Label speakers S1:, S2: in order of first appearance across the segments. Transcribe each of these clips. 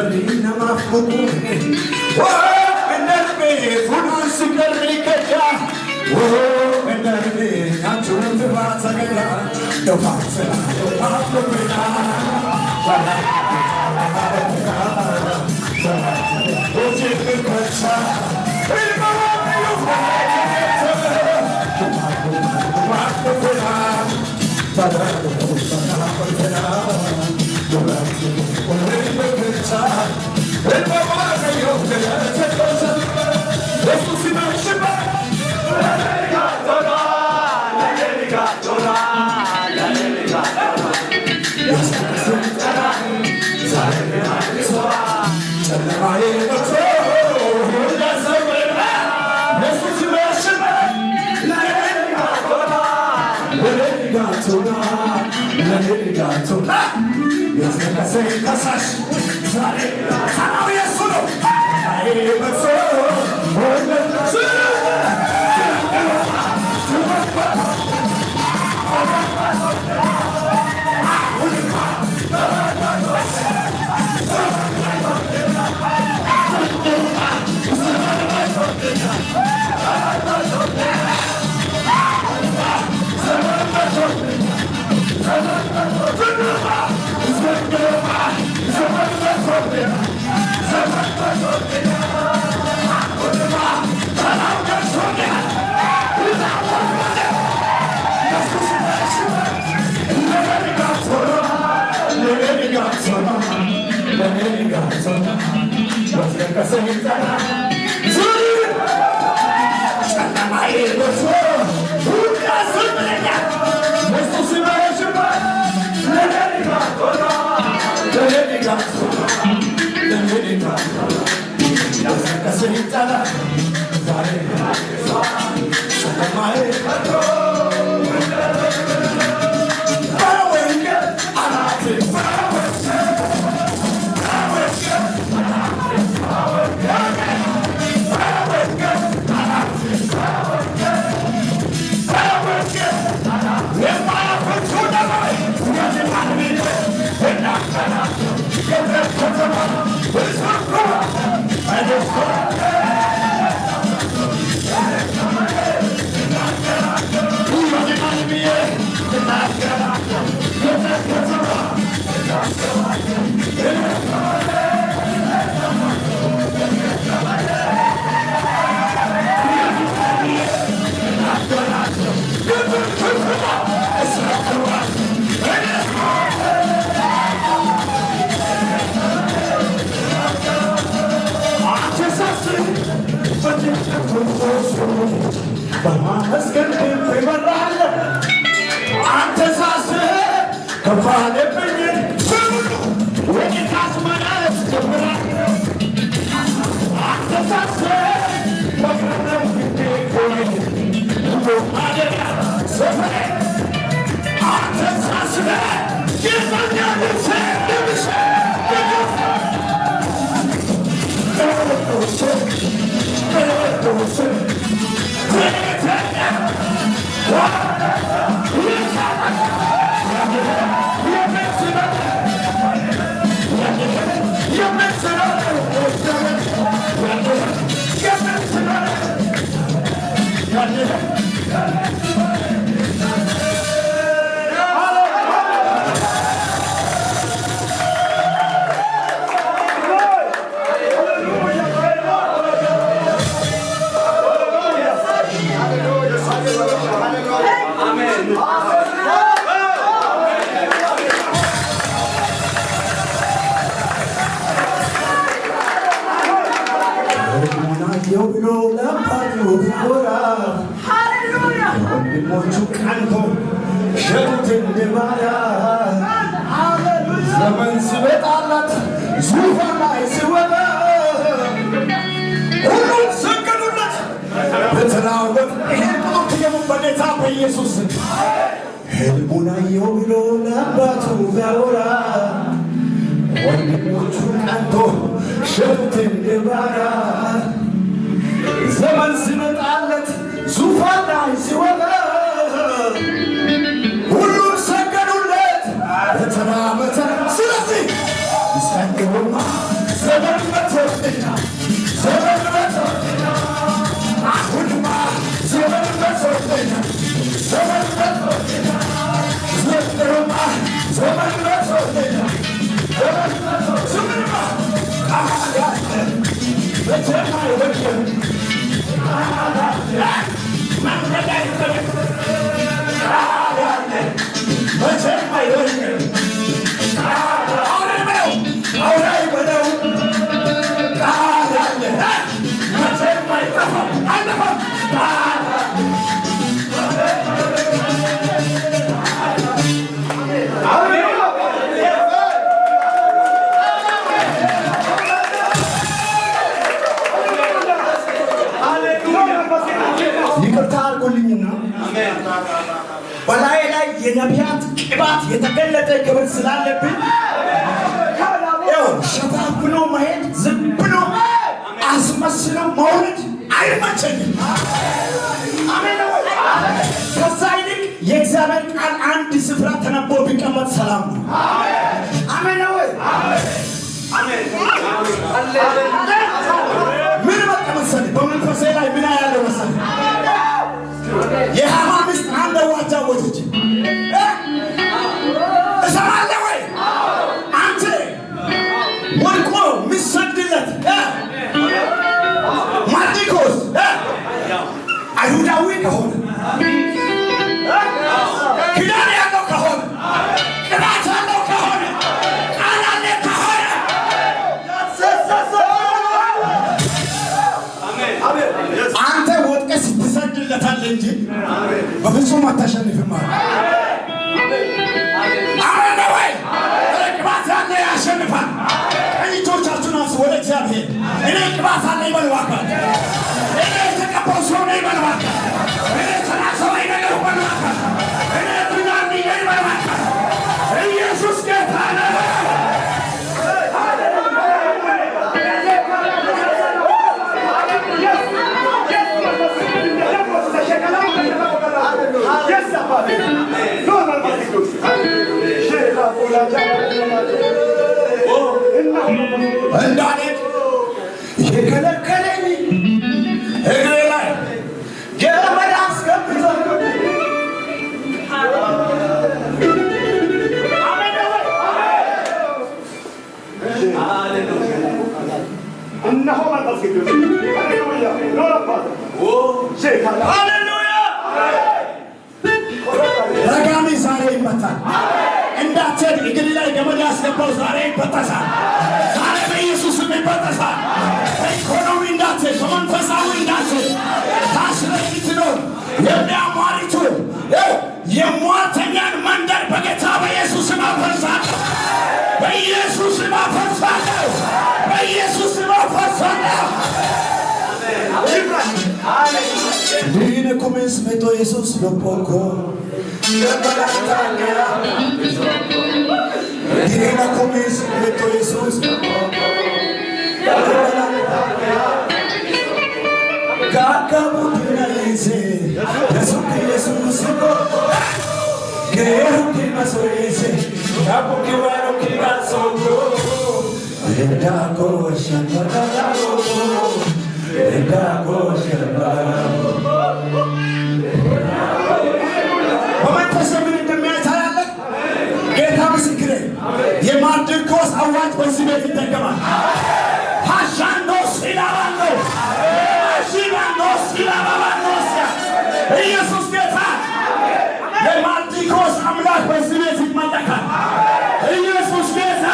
S1: Berlin am Afternoon. Oh, and then me, Fudus, and then me, Kaja. Oh, and then me, I'm doing the Vatsagala. The Vatsala, the Vatsala. Oh, Jimmy, Kacha. ዘመን መጥቶልኛል ዘመን መጥቶልኛል አሁንማ ዘመን መጥቶልኛል ዘመን መጥቶልኛል ዘመንማ ዘመን መጥቶልኛል ዘመን መጥቶልኛል በጀማይ ወደም በላይ ላይ የነቢያት ቅባት የተገለጠ ክብር ስላለብኝ ሸፋፍኖ መሄድ ዝም ብሎ አስመስሎ መውረድ አይመቸኝም። አሜን። ከዛ ይልቅ የእግዚአብሔር ቃል አንድ ስፍራ ተነቦ ቢቀመጥ ሰላም ነው። አሜን። ምን መጣ መሰለኝ በመንፈሴ ላይ ምን ያለው መሰለኝ የሃማ ሚስት አንድ ዋጃ ወጥች እሰማለሁ ወይ አንተ ወርቆ ሚሰግድለት ማርዲኮስ አይሁዳዊ ከሆነ ኪዳን ያለው ከሆነ ቅባት ያለው ከሆነ ቃል ያለው ከሆነ አንተ ወጥቀህ ስትሰግድለታለህ እንጂ በፍጹም አታሸንፍም። አሜን ወይ? ቅባት ያለ ያሸንፋል። እጆቻችሁን አንሱ ወደ እግዚአብሔር። እኔ ቅባት አለ ይበሉ እባክህ። እኔ የተቀባው ሰው ነኝ ይበሉ እባክህ። እኔ ተናሰው ነገር ይበሉ እባክህ። እኔ ብናን ይበሉ እባክህ። ኢየሱስ ጌታ ነው። እንዳኔት የከለከለኝ እግሬ ላይ ገመድ አስገብቶ እነሆ መንፈስ ቅዱስ ሃሌሉያ ሃሌሉያ ረጋሚ ዛሬ ይመታል። እንዳትሄድ እግር ላይ ገመድ ያስገባው ዛሬ ይበጠሳል። ዛሬ በኢየሱስ ስም ይበጠሳል። በኢኮኖሚ እንዳትሄድ፣ በመንፈሳዊ እንዳትሄድ፣ ታስረህ እንድትኖር የሚያሟርቱ የሟርተኛን መንደር በጌታ በኢየሱስ ስም አፈርሳለሁ። በኢየሱስ ስም አፈርሳለሁ። በኢየሱስ ስም አፈርሳለሁ። Dine come smetto Jesus lo poco Dine come smetto Jesus lo poco Cacca butina lese Gesù che Jesus lo poco Che che maso lese Capo che varo che cazzo Eda cosa በመንፈስ ምን እንደሚያታያለ ጌታ ምስክሬ የማርዲኮስ አዋጅ በዚህ ቤት ይደገማል። ሃሻንዶስ ይላባሎ ሃሺባንዶስ ይላባባንዶስ ኢየሱስ ጌታ የማርዲኮስ አምላክ በዚህ ቤት ይመለካል። ኢየሱስ ጌታ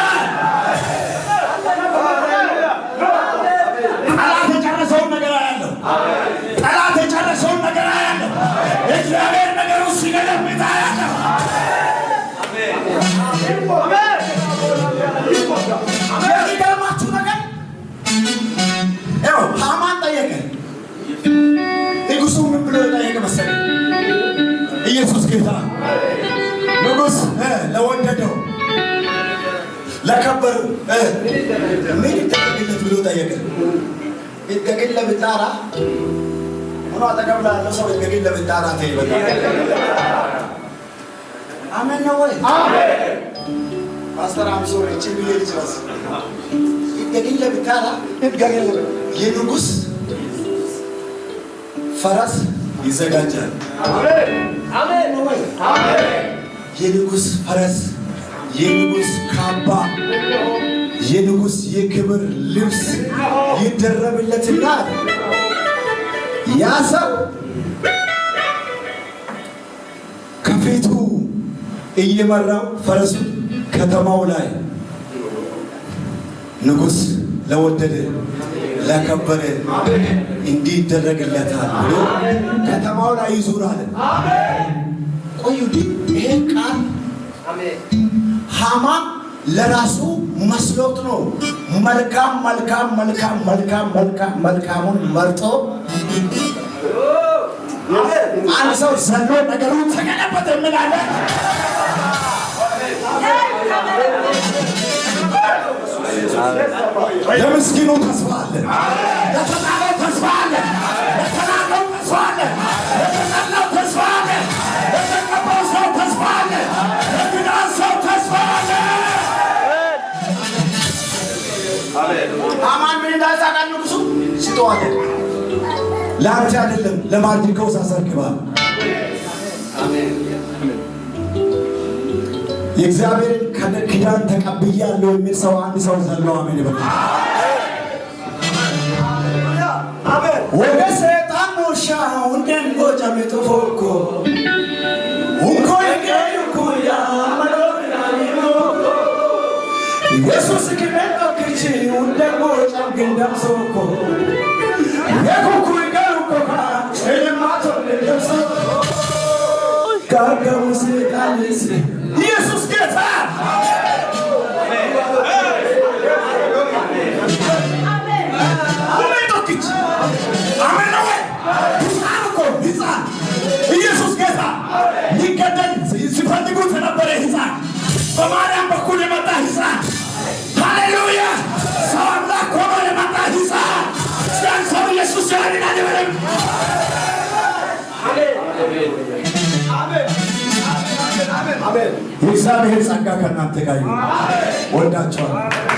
S1: ጠላት የጨረሰውን ነገር አያለሁ። እግዚአብሔር ነገሩን ሲገለብጥ አያለሁ። የሚገርማችሁ ነገር ይኸው ሃማን ጠየቀ። ንጉሡ ምን ብሎ ጠየቀ መሰለኝ? ኢየሱስ ጌታ ንጉሥ ለወደደው ለከበሩ ምን ይደረግለት ብሎ ጠየቀ። ይደረግል ለብጣራ ሆኖ አጠገብላ ለሰው ይደረግል ለብጣራ ተይበታ አሜን ነው ወይ? አሜን ፓስተር አምሶ እቺ ቢል ይችላል የግል ብታራ የንጉስ ፈረስ ይዘጋጃል። አሜን አሜን አሜን። የንጉስ ፈረስ የንጉስ ካባ የንጉስ የክብር ልብስ ይደረብለትና ያ ሰው ከፊቱ እየመራው ፈረሱ ከተማው ላይ ንጉስ ለወደደ ለከበረ እንዲህ ይደረግለታል ብሎ ከተማው ላይ ይዙራል። ቆዩ ይሄ ቃል ሃማ ለራሱ መስሎት ነው። መልካሙን መርጦ አንድ ሰው ዘሎ ነገሩን ተገለበጠ ምላለ ለምስኪኑ ተስፋ አለ፣ ለተጣለው ተስፋ አለ፣ ለተናቀው ተስፋ አለ፣ ለተጠላው ተስፋ አለ፣ ለተቀባው ሰው ተስፋ አለ፣ ለግዳን ሰው ተስፋ አለ። አማን ምን እንዳዛቃል ንጉሱ ሲተዋለ ለአንተ አይደለም ለማርዲኮስ አሰርክባል። የእግዚአብሔርን ኪዳን ተቀብያለሁ የሚል ሰው አንድ ሰው ዘሎ አሜን ይበል። አሜን። ወደ ሰይጣን ሞሻ ወንደን ጎጃም ተፎኮ ወንኮ የገዩኩያ ማሎናኒኖ ኢየሱስ ከመጣ ከቺ ወንደን ጎጃም ግንዳም ሶኮ የኩኩ ይገሩኮካ ሸለማቶ ለደርሶ ጋጋው ሰይጣንስ ኢየሱስ ጌታ ኢየሱስ ጌታ ሊገደል ሲፈልጉት የነበረ ሕፃን በማርያም በኩል የመጣ ሕፃን ሃሌሉያ ሰው አምላክ ሆኖ የመጣ ሕፃን ሲያን ሰው ኢየሱስ ያድናል ይበለም። አሜን። የእግዚአብሔር ጸጋ ከእናንተ ጋር ይሁን። ወዳችኋለሁ።